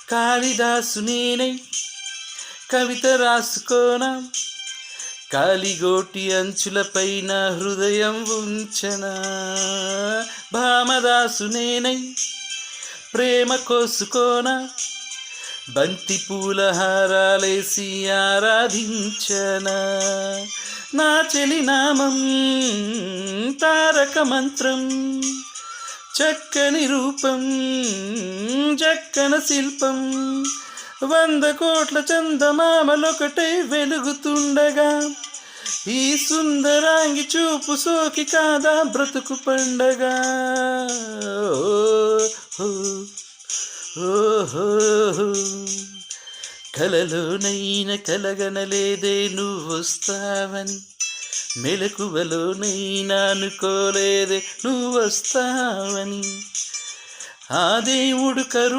కాళిదాసు నేనై కవిత రాసుకోనా, కాలిగోటి అంచులపైన హృదయం ఉంచనా. భామదాసు నేనై ప్రేమ కోసుకోనా, బంతి పూల హారాలేసి ఆరాధించనా. నా చెలి నామం తారక మంత్రం, చక్కని రూపం చక్కన శిల్పం. 100 కోట్ల చందమామలొకటై వెలుగుతుండగా, ఈ సుందరాంగి చూపు సోకి కాదా బ్రతుకు పండగా. ఓహో కలలోనైనా కలగనలేదే నువ్వొస్తావని, మెలకువలోనైనా అనుకోలేదే నువ్వొస్తావని. ఆ దేవుడు కరుణ